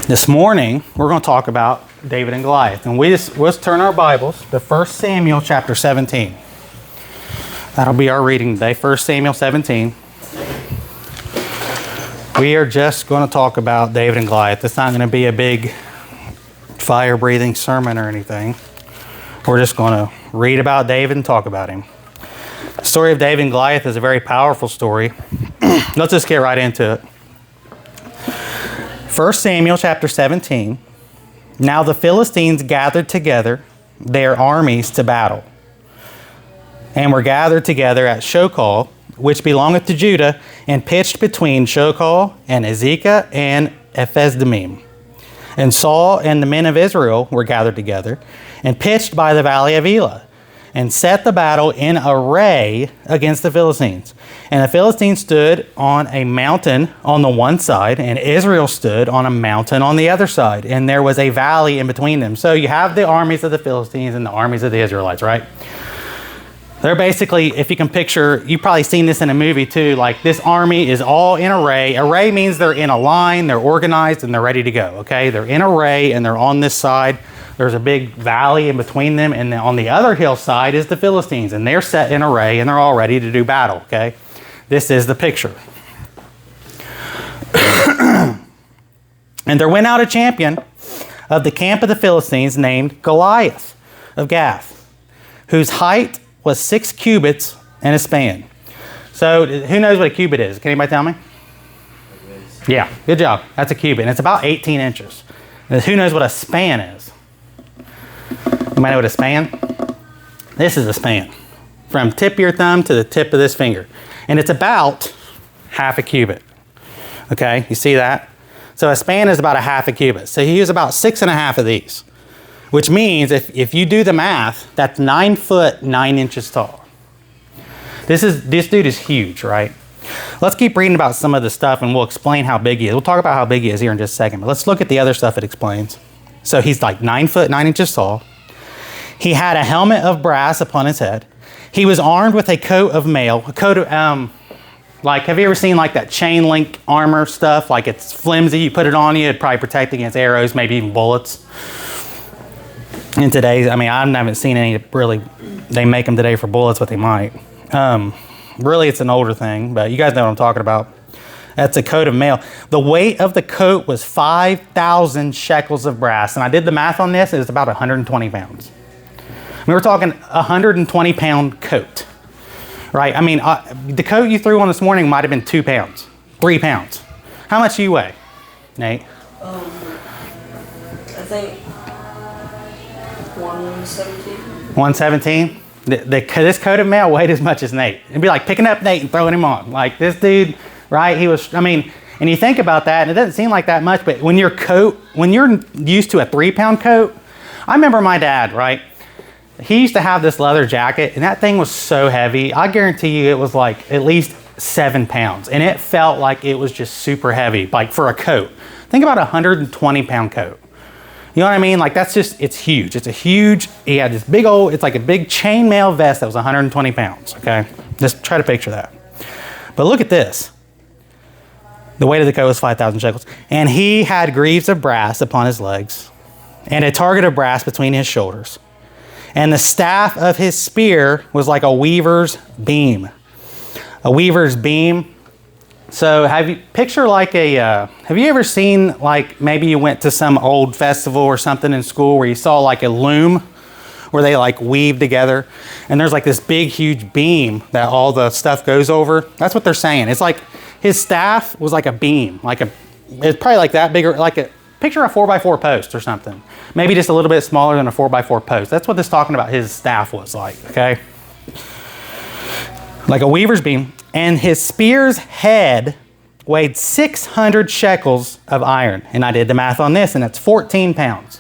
This morning, we're going to talk about David and Goliath. And let's turn our Bibles to 1 Samuel chapter 17. That'll be our reading today, 1 Samuel 17. We are just going to talk about David and Goliath. It's not going to be a big fire-breathing sermon or anything. We're just going to read about David and talk about him. The story of David and Goliath is a very powerful story. Let's just get right into it. 1 Samuel chapter 17. Now the Philistines gathered together their armies to battle, and were gathered together at Shokal, which belongeth to Judah, and pitched between Shokal and Azekah and Ephes-dammim. And Saul and the men of Israel were gathered together, and pitched by the valley of Elah, and set the battle in array against the Philistines. And the Philistines stood on a mountain on the one side, and Israel stood on a mountain on the other side. And there was a valley in between them. So you have the armies of the Philistines and the armies of the Israelites, right? They're basically, if you can picture, you've probably seen this in a movie too, like this army is all in array. Array means they're in a line, they're organized, and they're ready to go, okay? They're in array, and they're on this side. There's a big valley in between them, and then on the other hillside is the Philistines, and they're set in array, and they're all ready to do battle, okay? This is the picture. And there went out a champion of the camp of the Philistines named Goliath of Gath, whose height was 6 cubits and a span. So who knows what a cubit is? Can anybody tell me? Yeah, good job. That's a cubit, and it's about 18 inches. And who knows what a span is? You might know what a span? This is a span. From tip of your thumb to the tip of this finger. And it's about half a cubit. Okay, you see that? So a span is about a half a cubit. So he used about 6.5 of these. Which means if you do the math, that's 9 foot 9 inches tall. This dude is huge, right? Let's keep reading about some of the stuff, and we'll explain how big he is. We'll talk about how big he is here in just a second. But let's look at the other stuff it explains. So he's like 9 foot 9 inches tall. He had a helmet of brass upon his head. He was armed with a coat of mail. A coat of, like, have you ever seen like that chain link armor stuff? Like it's flimsy, you put it on you, it'd probably protect against arrows, maybe even bullets. In today's, I mean, I haven't seen any really, they make them today for bullets, but they might. Really, it's an older thing, but you guys know what I'm talking about. That's a coat of mail. The weight of the coat was 5,000 shekels of brass. And I did the math on this, it's about 120 pounds. We were talking 120 pound coat, right? I mean, the coat you threw on this morning might have been 2 pounds, 3 pounds. How much do you weigh, Nate? I think 117. 117? This coat of mail weighed as much as Nate. It'd be like picking up Nate and throwing him on. Like this dude, right? He was, I mean, and you think about that, and it doesn't seem like that much, but when you're used to a 3 pound coat, I remember my dad, right? He used to have this leather jacket, and that thing was so heavy. I guarantee you it was like at least 7 pounds, and it felt like it was just super heavy, like for a coat. Think about a 120 pound coat. You know what I mean? Like that's just, it's huge. It's a huge, he had this big old, it's like a big chainmail vest that was 120 pounds, okay? Just try to picture that. But look at this. The weight of the coat was 5,000 shekels. And he had greaves of brass upon his legs, and a target of brass between his shoulders. And the staff of his spear was like a weaver's beam. A weaver's beam. So have you ever seen, like, maybe you went to some old festival or something in school where you saw like a loom where they like weave together, and there's like this big huge beam that all the stuff goes over? That's what they're saying. It's like his staff was like a beam, it's probably like that bigger, like a picture a 4x4 post or something. Maybe just a little bit smaller than a 4x4 post. That's what this talking about his staff was like, okay? Like a weaver's beam. And his spear's head weighed 600 shekels of iron. And I did the math on this, and that's 14 pounds.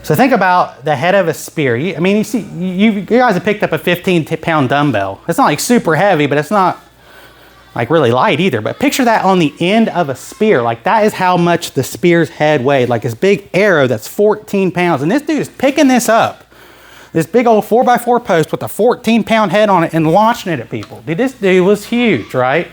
So think about the head of a spear. I mean, you see, you guys have picked up a 15-pound dumbbell. It's not like super heavy, but it's not like really light either. But picture that on the end of a spear. Like that is how much the spear's head weighed. Like this big arrow that's 14 pounds. And this dude is picking this up. This big old 4x4 post with a 14-pound head on it and launching it at people. Dude, this dude was huge, right?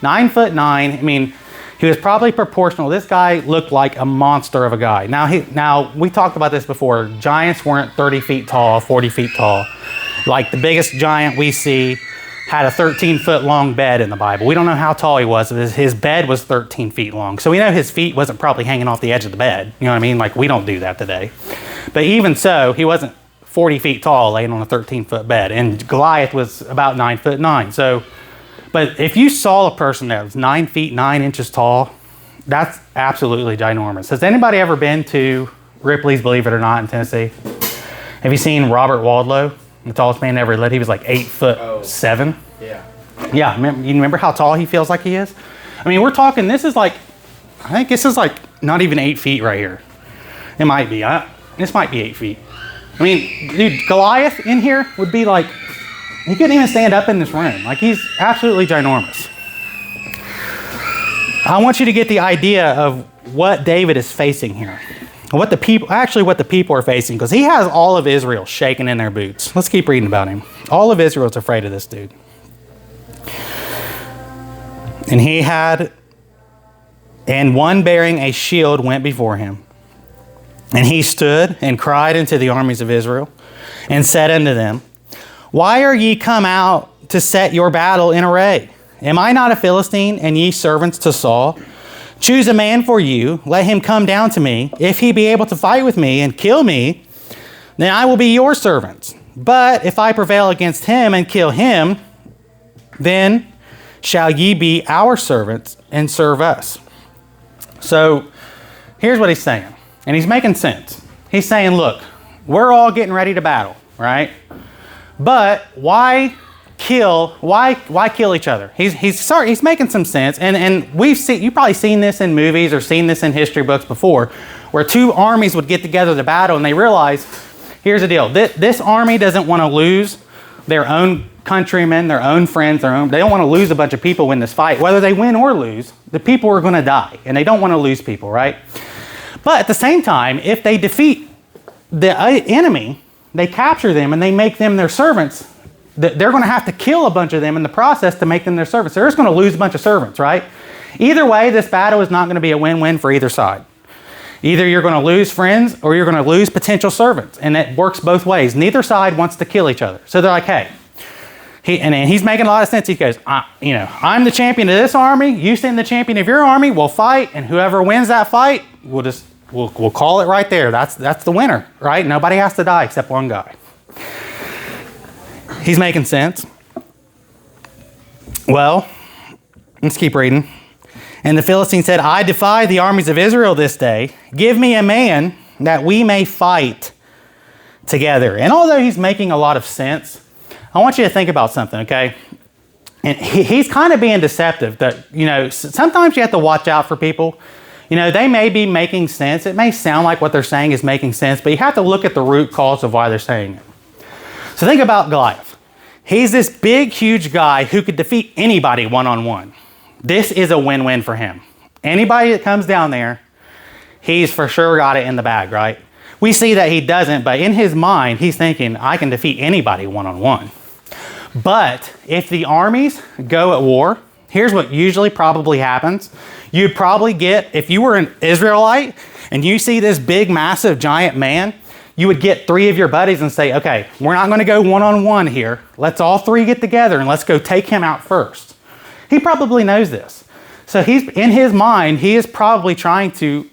9'9". I mean, He was probably proportional. This guy looked like a monster of a guy. Now we talked about this before. Giants weren't 30 feet tall, 40 feet tall. Like the biggest giant we see had a 13-foot long bed in the Bible. We don't know how tall he was. His bed was 13 feet long. So we know his feet wasn't probably hanging off the edge of the bed. You know what I mean? Like we don't do that today. But even so, he wasn't 40 feet tall laying on a 13-foot bed. And Goliath was about 9'9". So, but if you saw a person that was 9 feet 9 inches tall, that's absolutely ginormous. Has anybody ever been to Ripley's, believe it or not, in Tennessee? Have you seen Robert Wadlow? The tallest man ever lived. He was like 8'7". Yeah. Yeah, you remember how tall he feels like he is? I mean, we're talking, I think this is like not even 8 feet right here. It might be. This might be 8 feet. I mean, dude, Goliath in here would be like, he couldn't even stand up in this room. Like, he's absolutely ginormous. I want you to get the idea of what David is facing here. What the people are facing, because he has all of Israel shaking in their boots. Let's keep reading about him. All of Israel's afraid of this dude. And one bearing a shield went before him. And he stood and cried unto the armies of Israel, and said unto them, Why are ye come out to set your battle in array? Am I not a Philistine, and ye servants to Saul? Choose a man for you, let him come down to me. If he be able to fight with me and kill me, then I will be your servants. But if I prevail against him and kill him, then shall ye be our servants and serve us. So here's what he's saying, and he's making sense. He's saying, look, we're all getting ready to battle, right? But why kill each other? He's making some sense, and you've probably seen this in movies or seen this in history books before, where two armies would get together to battle, and they realize, here's the deal, this army doesn't want to lose their own countrymen, their own friends, they don't want to lose a bunch of people in this fight. Whether they win or lose, the people are going to die, and they don't want to lose people, right? But at the same time, if they defeat the enemy, they capture them and they make them their servants, they're going to have to kill a bunch of them in the process to make them their servants. They're just going to lose a bunch of servants, right? Either way, this battle is not going to be a win-win for either side. Either you're going to lose friends or you're going to lose potential servants, and it works both ways. Neither side wants to kill each other. So they're like, hey, he's making a lot of sense. He goes, I'm the champion of this army. You send the champion of your army. We'll fight, and whoever wins that fight, we'll call it right there. That's the winner, right? Nobody has to die except one guy. He's making sense. Well, let's keep reading. And the Philistine said, I defy the armies of Israel this day. Give me a man that we may fight together. And although he's making a lot of sense, I want you to think about something, okay? And he's kind of being deceptive. That, sometimes you have to watch out for people. They may be making sense. It may sound like what they're saying is making sense, but you have to look at the root cause of why they're saying it. So think about Goliath. He's this big, huge guy who could defeat anybody one-on-one. This is a win-win for him. Anybody that comes down there, he's for sure got it in the bag, right? We see that he doesn't, but in his mind, he's thinking, I can defeat anybody one-on-one. But if the armies go at war, here's what usually probably happens. You'd probably get, if you were an Israelite and you see this big, massive, giant man, you would get 3 of your buddies and say, okay, we're not going to go one-on-one here. Let's all 3 get together and let's go take him out first. He probably knows this. So he's in his mind, he is probably trying to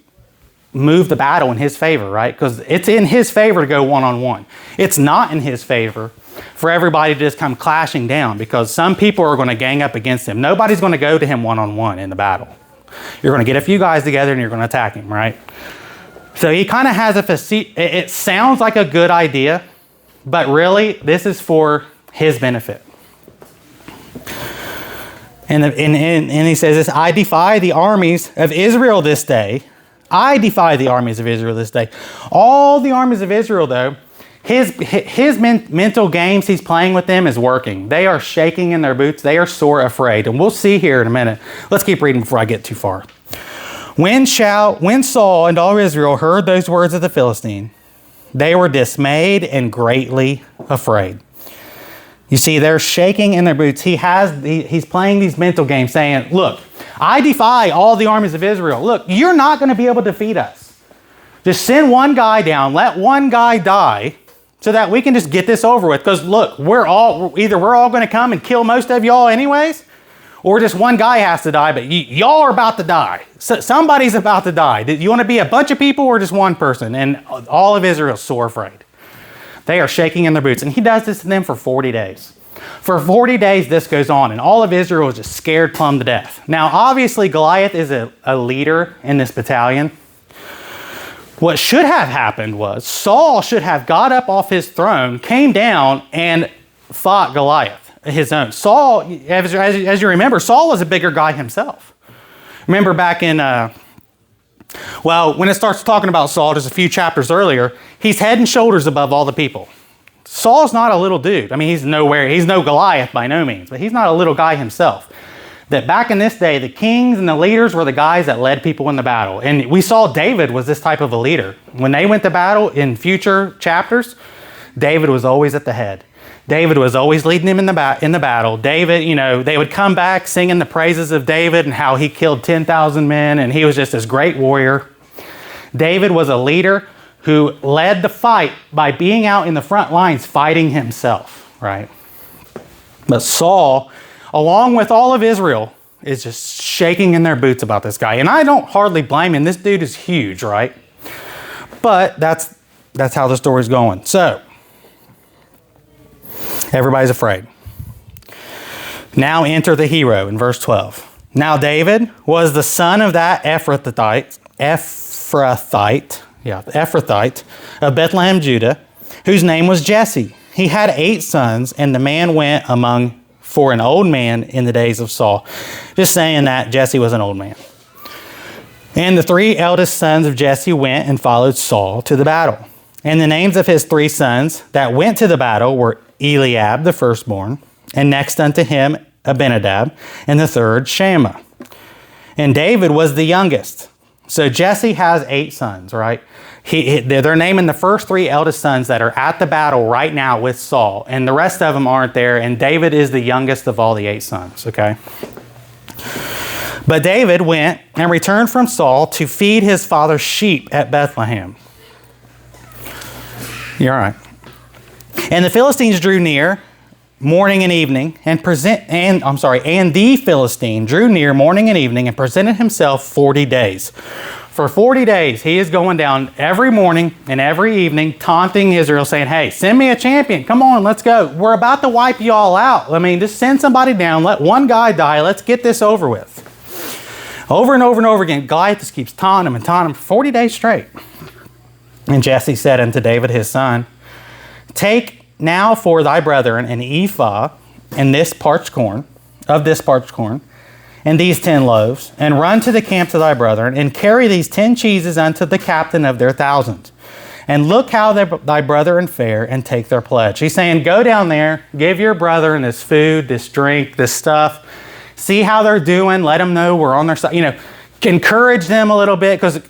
move the battle in his favor, right? Because it's in his favor to go one-on-one. It's not in his favor for everybody to just come clashing down, because some people are going to gang up against him. Nobody's going to go to him one-on-one in the battle. You're going to get a few guys together and you're going to attack him, right? So he kind of has it sounds like a good idea, but really this is for his benefit. And he says this, I defy the armies of Israel this day. I defy the armies of Israel this day. All the armies of Israel, though, his mental games he's playing with them is working. They are shaking in their boots. They are sore afraid. And we'll see here in a minute. Let's keep reading before I get too far. When Saul and all Israel heard those words of the Philistine, they were dismayed and greatly afraid. You see, they're shaking in their boots. He's playing these mental games saying, look, I defy all the armies of Israel. Look, you're not going to be able to defeat us. Just send one guy down, let one guy die, so that we can just get this over with. Because look, we're all going to come and kill most of y'all anyways, or just one guy has to die, but y'all are about to die. So somebody's about to die. You want to be a bunch of people or just one person? And all of Israel's sore afraid. They are shaking in their boots. And he does this to them for 40 days. For 40 days, this goes on, and all of Israel is just scared plumb to death. Now, obviously, Goliath is a leader in this battalion. What should have happened was Saul should have got up off his throne, came down, and fought Goliath, his own. Saul, as you remember, Saul was a bigger guy himself. Remember back in, when it starts talking about Saul, just a few chapters earlier, he's head and shoulders above all the people. Saul's not a little dude. I mean, he's no Goliath by no means, but he's not a little guy himself. That back in this day, the kings and the leaders were the guys that led people in the battle. And we saw David was this type of a leader. When they went to battle in future chapters, David was always at the head. David was always leading him in the battle. David, they would come back singing the praises of David and how he killed 10,000 men, and he was just this great warrior. David was a leader who led the fight by being out in the front lines fighting himself, right? But Saul, along with all of Israel, is just shaking in their boots about this guy. And I don't hardly blame him. This dude is huge, right? But that's how the story's going. So, everybody's afraid. Now enter the hero in verse 12. Now David was the son of that Ephrathite of Bethlehem, Judah, whose name was Jesse. He had 8 sons, and the man went among for an old man in the days of Saul. Just saying that Jesse was an old man. And the 3 eldest sons of Jesse went and followed Saul to the battle. And the names of his 3 sons that went to the battle were Eliab, the firstborn, and next unto him Abinadab, and the third Shammah. And David was the youngest. So Jesse has 8 sons, right? They're naming the first 3 eldest sons that are at the battle right now with Saul, and the rest of them aren't there, and David is the youngest of all the 8 sons, okay? But David went and returned from Saul to feed his father's sheep at Bethlehem. You're all right. And the Philistines drew near morning and evening, and the Philistine drew near morning and evening and presented himself 40 days. For 40 days, he is going down every morning and every evening, taunting Israel, saying, hey, send me a champion. Come on, let's go. We're about to wipe you all out. I mean, just send somebody down. Let one guy die. Let's get this over with. Over and over and over again, Goliath just keeps taunting him for 40 days straight. And Jesse said unto David his son, take now for thy brethren an ephah and this parched corn, and these 10 loaves, and run to the camp to thy brethren, and carry these 10 cheeses unto the captain of their thousands. And look how thy brethren fare, and take their pledge. He's saying, go down there, give your brethren this food, this drink, this stuff. See how they're doing. Let them know we're on their side. Encourage them a little bit, because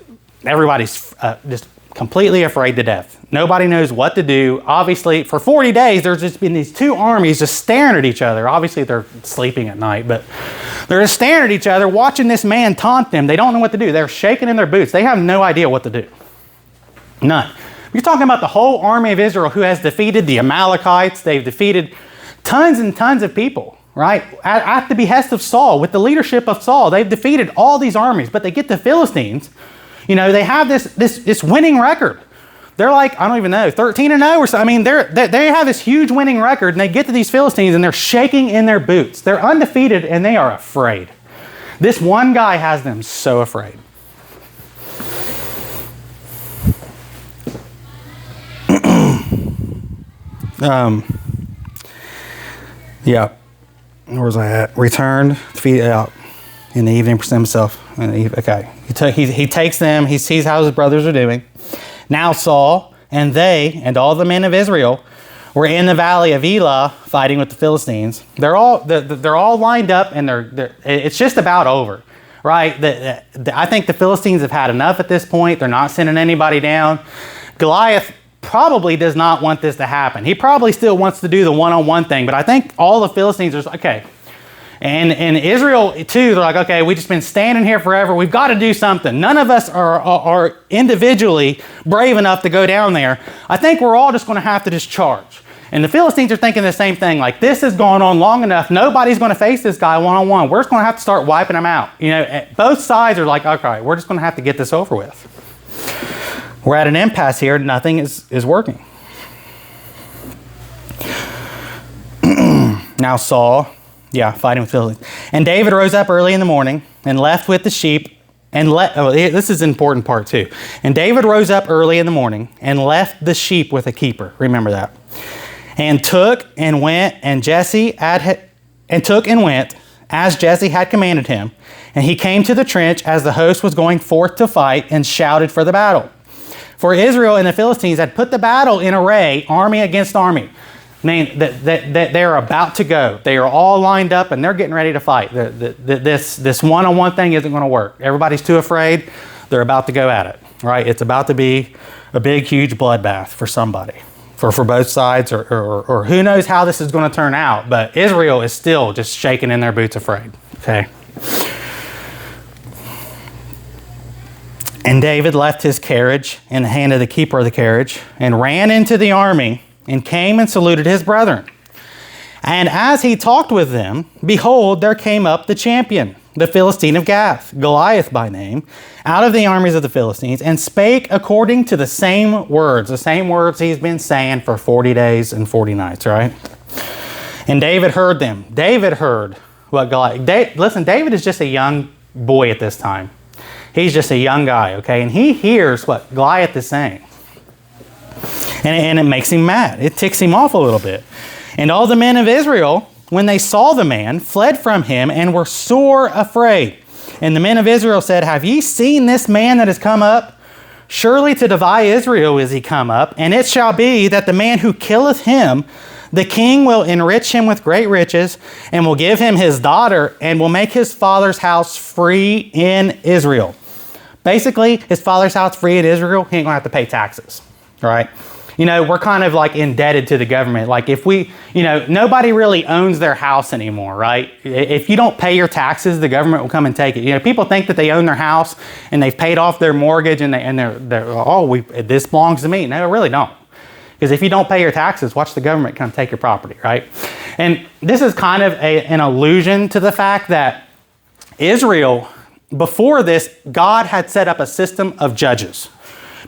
everybody's just completely afraid to death. Nobody knows what to do. Obviously, for 40 days, there's just been these 2 armies just staring at each other. Obviously, they're sleeping at night, but they're just staring at each other, watching this man taunt them. They don't know what to do. They're shaking in their boots. They have no idea what to do. None. You're talking about the whole army of Israel who has defeated the Amalekites. They've defeated tons and tons of people, right? At the behest of Saul, with the leadership of Saul, they've defeated all these armies, but they get the Philistines. They have this winning record. They're like, I don't even know, 13-0 or something. I mean, they have this huge winning record, and they get to these Philistines, and they're shaking in their boots. They're undefeated, and they are afraid. This one guy has them so afraid. Yeah. Where was I at? Returned, feed out in the evening, present himself. Okay. He takes them. He sees how his brothers are doing. Now Saul and they and all the men of Israel were in the valley of Elah fighting with the Philistines. They're all lined up, and it's just about over, right? I think the Philistines have had enough at this point. They're not sending anybody down. Goliath probably does not want this to happen. He probably still wants to do the one-on-one thing, but I think all the Philistines are okay. And Israel, too, they're like, okay, we've just been standing here forever. We've got to do something. None of us are individually brave enough to go down there. I think we're all just going to have to just charge. And the Philistines are thinking the same thing. Like, this has gone on long enough. Nobody's going to face this guy one-on-one. We're just going to have to start wiping him out. You know, both sides are like, okay, we're just going to have to get this over with. We're at an impasse here. Nothing is working. Now Saul... fighting with Philistines. And David rose up early in the morning and left with the sheep this is an important part too. And David rose up early in the morning and left the sheep with a keeper. Remember that. And took and went as Jesse had commanded him. And he came to the trench as the host was going forth to fight and shouted for the battle. For Israel and the Philistines had put the battle in array, army against army. I mean, that they're about to go. They are all lined up and they're getting ready to fight. This one-on-one thing isn't going to work. Everybody's too afraid. They're about to go at it, right? It's about to be a big, huge bloodbath for somebody, for both sides, or who knows how this is going to turn out. But Israel is still just shaking in their boots afraid, okay? And David left his carriage in the hand of the keeper of the carriage and ran into the army and came and saluted his brethren. And as he talked with them, behold, there came up the champion, the Philistine of Gath, Goliath by name, out of the armies of the Philistines, and spake according to the same words he's been saying for 40 days and 40 nights, right? And David heard them. David heard what Goliath... Listen, David is just a young boy at this time. He's just a young guy, okay? And he hears what Goliath is saying. And it makes him mad. It ticks him off a little bit. And all the men of Israel, when they saw the man, fled from him and were sore afraid. And the men of Israel said, have ye seen this man that has come up? Surely to divide Israel is he come up. And it shall be that the man who killeth him, the king will enrich him with great riches, and will give him his daughter, and will make his father's house free in Israel. Basically, his father's house free in Israel, he ain't going to have to pay taxes, right? You know, we're kind of like indebted to the government. Like if we, nobody really owns their house anymore, right? If you don't pay your taxes, the government will come and take it. You know, people think that they own their house and they've paid off their mortgage and this belongs to me. No, it really don't. Because if you don't pay your taxes, watch the government come take your property, right? And this is kind of an allusion to the fact that Israel, before this, God had set up a system of judges.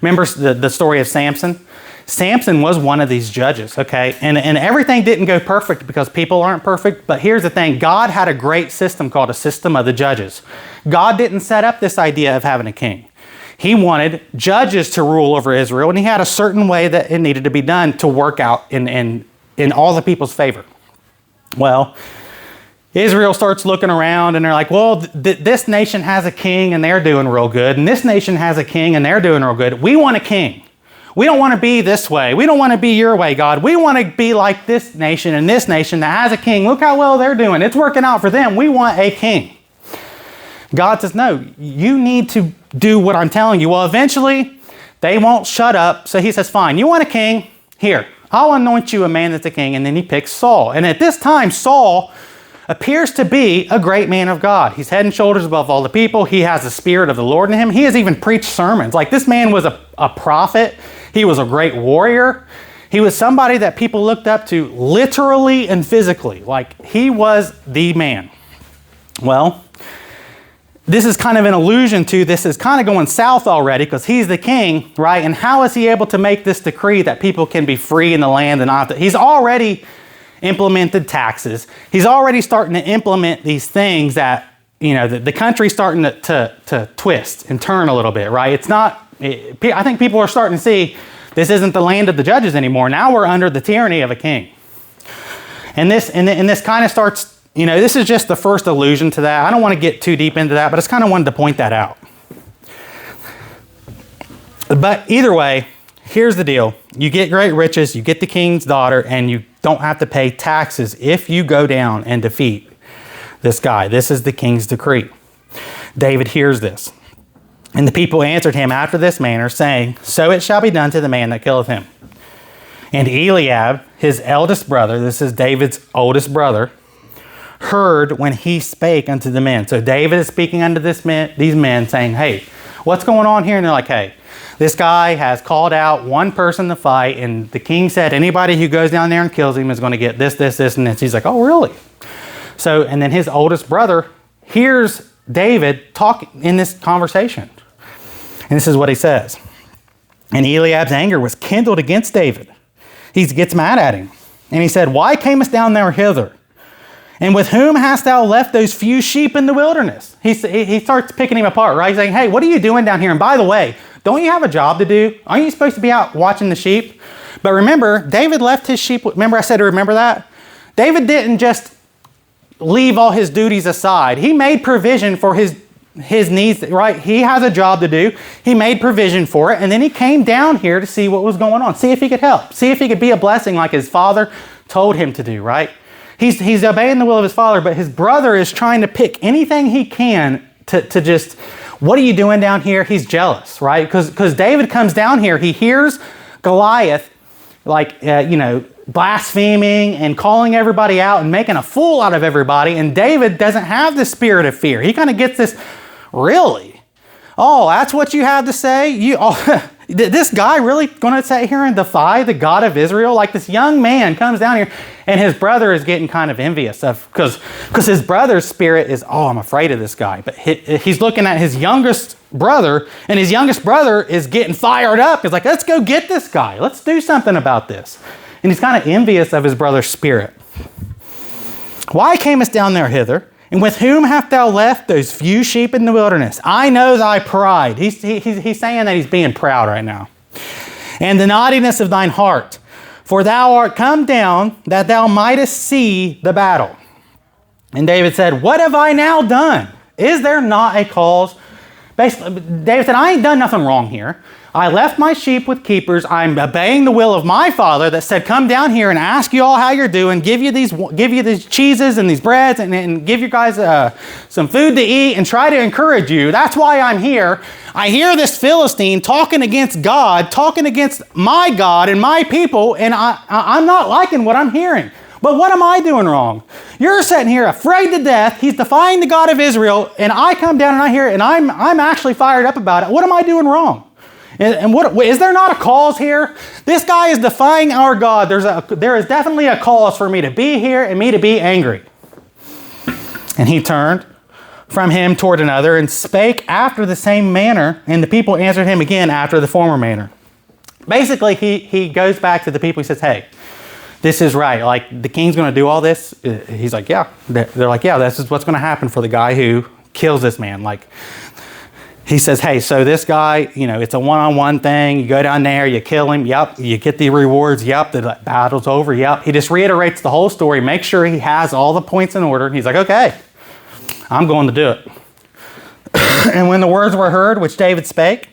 Remember the story of Samson? Samson was one of these judges, okay? And everything didn't go perfect because people aren't perfect. But here's the thing. God had a great system called a system of the judges. God didn't set up this idea of having a king. He wanted judges to rule over Israel, and he had a certain way that it needed to be done to work out in all the people's favor. Well, Israel starts looking around and they're like, well, this nation has a king and they're doing real good. And this nation has a king and they're doing real good. We want a king. We don't want to be this way. We don't want to be your way, God. We want to be like this nation and this nation that has a king. Look how well they're doing. It's working out for them. We want a king. God says, no, you need to do what I'm telling you. Well, eventually they won't shut up. So he says, fine, you want a king? Here, I'll anoint you a man that's a king. And then he picks Saul. And at this time, Saul appears to be a great man of God. He's head and shoulders above all the people. He has the Spirit of the Lord in him. He has even preached sermons. Like this man was a prophet. He was a great warrior. He was somebody that people looked up to literally and physically. Like he was the man. Well, this is kind of an allusion to this is kind of going south already because he's the king, right? And how is he able to make this decree that people can be free in the land and not? He's already implemented taxes. He's already starting to implement these things that, the country's starting to twist and turn a little bit, right? It's not, I think people are starting to see this isn't the land of the judges anymore. Now we're under the tyranny of a king. And this kind of starts, this is just the first allusion to that. I don't want to get too deep into that, but I just kind of wanted to point that out. But either way, here's the deal. You get great riches, you get the king's daughter, and you don't have to pay taxes if you go down and defeat this guy. This is the king's decree. David hears this. And the people answered him after this manner, saying, so it shall be done to the man that killeth him. And Eliab, his eldest brother, this is David's oldest brother, heard when he spake unto the men. So David is speaking unto these men saying, hey, what's going on here? And they're like, hey, this guy has called out one person to fight, and the king said anybody who goes down there and kills him is going to get this, this, this, and this. He's like, oh, really? So, and then his oldest brother hears David talk in this conversation. And this is what he says. And Eliab's anger was kindled against David. He gets mad at him. And he said, why camest thou now hither? And with whom hast thou left those few sheep in the wilderness? He starts picking him apart, right? He's saying, hey, what are you doing down here? And by the way, don't you have a job to do? Aren't you supposed to be out watching the sheep? But remember, David left his sheep. Remember I said to remember that? David didn't just leave all his duties aside. He made provision for his needs, right? He has a job to do. He made provision for it. And then he came down here to see what was going on. See if he could help. See if he could be a blessing like his father told him to do, right? He's obeying the will of his father, but his brother is trying to pick anything he can to just, what are you doing down here? He's jealous, right? Because David comes down here, he hears Goliath, blaspheming and calling everybody out and making a fool out of everybody, and David doesn't have the spirit of fear. He kind of gets this, really? Oh, that's what you have to say? This guy really going to sit here and defy the God of Israel? Like, this young man comes down here, and his brother is getting kind of envious of, because his brother's spirit is, oh, I'm afraid of this guy. But he's looking at his youngest brother, and his youngest brother is getting fired up. He's like, let's go get this guy. Let's do something about this. And he's kind of envious of his brother's spirit. Why camest down there hither? And with whom hast thou left those few sheep in the wilderness? I know thy pride. He's saying that he's being proud right now. And the naughtiness of thine heart. For thou art come down that thou mightest see the battle. And David said, what have I now done? Is there not a cause? Basically, David said, I ain't done nothing wrong here. I left my sheep with keepers. I'm obeying the will of my father that said, come down here and ask you all how you're doing, give you these cheeses and these breads, and give you guys some food to eat and try to encourage you. That's why I'm here. I hear this Philistine talking against God, talking against my God and my people, and I'm not liking what I'm hearing. But what am I doing wrong? You're sitting here afraid to death. He's defying the God of Israel, and I come down and I hear it, and I'm actually fired up about it. What am I doing wrong? And what is there not a cause here? This guy is defying our God. There is definitely a cause for me to be here and me to be angry. And he turned from him toward another and spake after the same manner, and the people answered him again after the former manner. Basically, he goes back to the people. He says, hey, this is right. Like, the king's going to do all this. He's like, yeah. They're like, yeah, this is what's going to happen for the guy who kills this man. Like, he says, hey, so this guy, it's a one-on-one thing. You go down there, you kill him. Yep. You get the rewards. Yep. The battle's over. Yep. He just reiterates the whole story. Make sure he has all the points in order. He's like, okay, I'm going to do it. And when the words were heard, which David spake,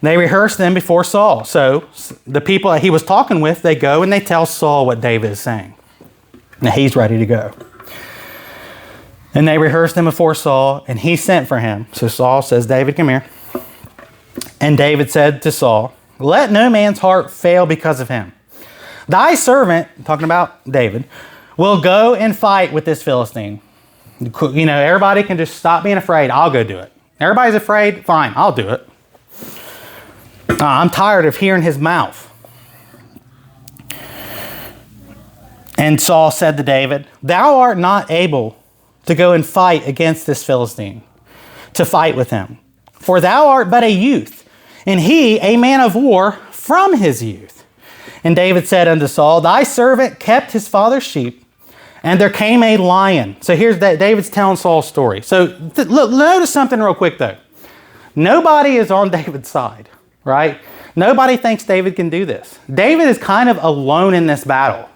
they rehearsed them before Saul. So the people that he was talking with, they go and they tell Saul what David is saying. Now he's ready to go. And they rehearsed them before Saul, and he sent for him. So Saul says, David, come here. And David said to Saul, let no man's heart fail because of him. Thy servant, talking about David, will go and fight with this Philistine. Everybody can just stop being afraid. I'll go do it. Everybody's afraid. Fine, I'll do it. I'm tired of hearing his mouth. And Saul said to David, thou art not able to go and fight against this Philistine, to fight with him. For thou art but a youth, and he a man of war from his youth. And David said unto Saul, thy servant kept his father's sheep, and there came a lion. So here's that David's telling Saul's story. So look, notice something real quick though. Nobody is on David's side, right? Nobody thinks David can do this. David is kind of alone in this battle.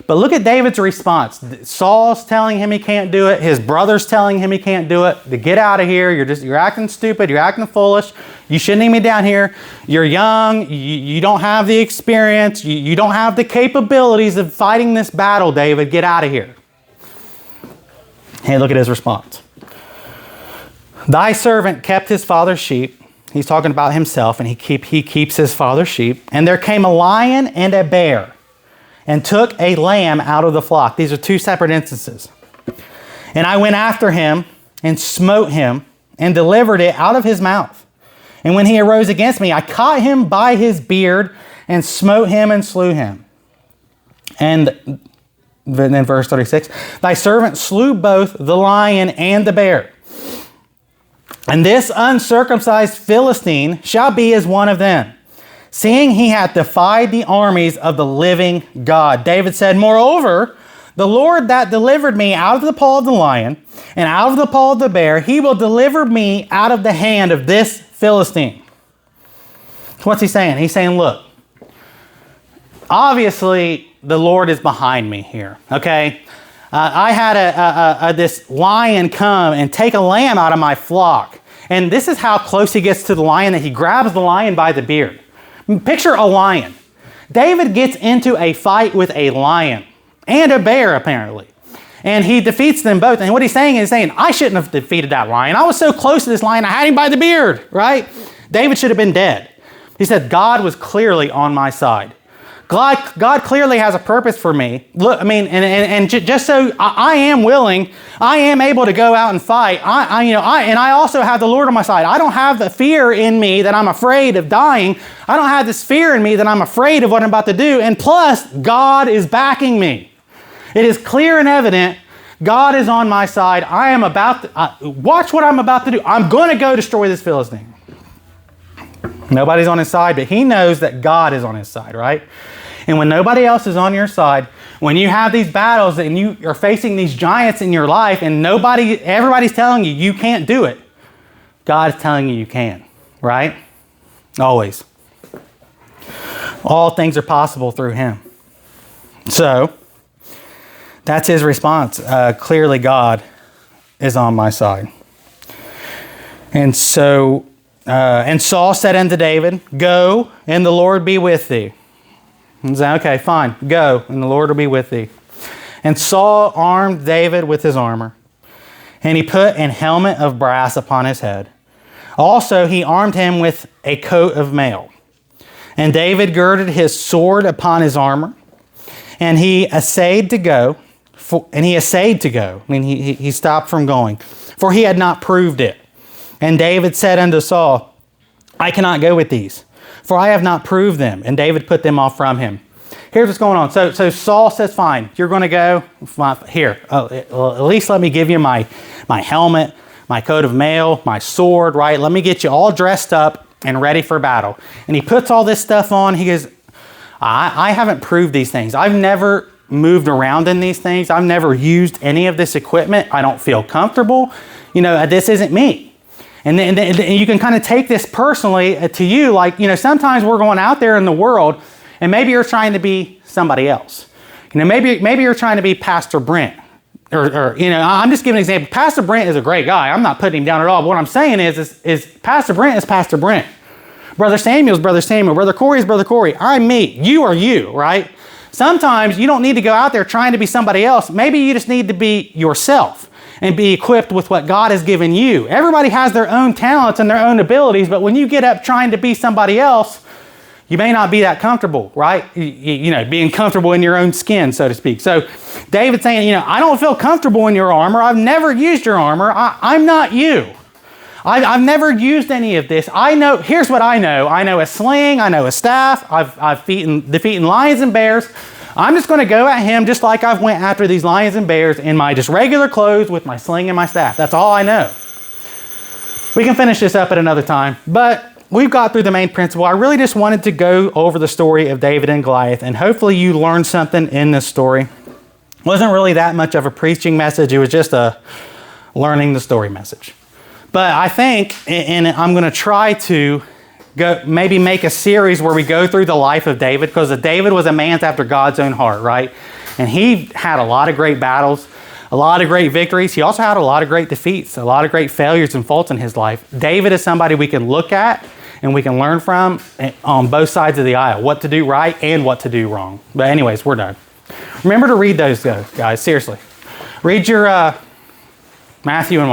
But look at David's response. Saul's telling him he can't do it. His brother's telling him he can't do it. To get out of here. You're acting stupid. You're acting foolish. You shouldn't even be down here. You're young. You don't have the experience. You don't have the capabilities of fighting this battle, David. Get out of here. Hey, look at his response. Thy servant kept his father's sheep. He's talking about himself, and he keeps his father's sheep. And there came a lion and a bear, and took a lamb out of the flock. These are two separate instances. And I went after him and smote him and delivered it out of his mouth. And when he arose against me, I caught him by his beard and smote him and slew him. And then verse 36, thy servant slew both the lion and the bear. And this uncircumcised Philistine shall be as one of them, seeing he hath defied the armies of the living God. David said, moreover, the Lord that delivered me out of the paw of the lion and out of the paw of the bear, he will deliver me out of the hand of this Philistine. So what's he saying? He's saying, look, obviously the Lord is behind me here, okay? I had this lion come and take a lamb out of my flock. And this is how close he gets to the lion, that he grabs the lion by the beard. Picture a lion. David gets into a fight with a lion and a bear, apparently. And he defeats them both. And what he's saying is I shouldn't have defeated that lion. I was so close to this lion, I had him by the beard, right? David should have been dead. He said, God was clearly on my side. God clearly has a purpose for me. Look, I mean, just so I am willing, I am able to go out and fight. I also have the Lord on my side. I don't have the fear in me that I'm afraid of dying. I don't have this fear in me that I'm afraid of what I'm about to do. And plus, God is backing me. It is clear and evident. God is on my side. I am about to, watch what I'm about to do. I'm going to go destroy this Philistine. Nobody's on his side, but he knows that God is on his side, right? And when nobody else is on your side, when you have these battles and you are facing these giants in your life and everybody's telling you you can't do it, God is telling you can, right? Always. All things are possible through him. So, that's his response. Clearly God is on my side. And so, and Saul said unto David, go, and the Lord be with thee. And said, okay, fine, go, and the Lord will be with thee. And Saul armed David with his armor, and he put an helmet of brass upon his head. Also he armed him with a coat of mail. And David girded his sword upon his armor, and he essayed to go. I mean, he stopped from going, for he had not proved it. And David said unto Saul, I cannot go with these, for I have not proved them. And David put them off from him. Here's what's going on. So Saul says, fine, you're going to go. Here, at least let me give you my helmet, my coat of mail, my sword, right? Let me get you all dressed up and ready for battle. And he puts all this stuff on. He goes, I haven't proved these things. I've never moved around in these things. I've never used any of this equipment. I don't feel comfortable. This isn't me. And you can kind of take this personally to you. Like, sometimes we're going out there in the world and maybe you're trying to be somebody else. Maybe you're trying to be Pastor Brent. Or I'm just giving an example. Pastor Brent is a great guy. I'm not putting him down at all. But what I'm saying is Pastor Brent is Pastor Brent. Brother Samuel is Brother Samuel. Brother Corey is Brother Corey. I'm me. You are you, right? Sometimes you don't need to go out there trying to be somebody else. Maybe you just need to be yourself and be equipped with what God has given you. Everybody has their own talents and their own abilities, but when you get up trying to be somebody else, you may not be that comfortable, right? Being comfortable in your own skin, so to speak. So David's saying, I don't feel comfortable in your armor. I've never used your armor. I'm not you. I've never used any of this. Here's what I know. I know a sling. I know a staff. I've defeating lions and bears. I'm just going to go at him just like I've went after these lions and bears in my just regular clothes with my sling and my staff. That's all I know. We can finish this up at another time, but we've got through the main principle. I really just wanted to go over the story of David and Goliath, and hopefully you learned something in this story. It wasn't really that much of a preaching message. It was just a learning the story message. But I think, and I'm going to try to maybe make a series where we go through the life of David, because David was a man after God's own heart, right? And he had a lot of great battles, a lot of great victories. He also had a lot of great defeats, a lot of great failures and faults in his life. David is somebody we can look at and we can learn from on both sides of the aisle, what to do right and what to do wrong. But anyways, we're done. Remember to read those, guys, seriously. Read your Matthew and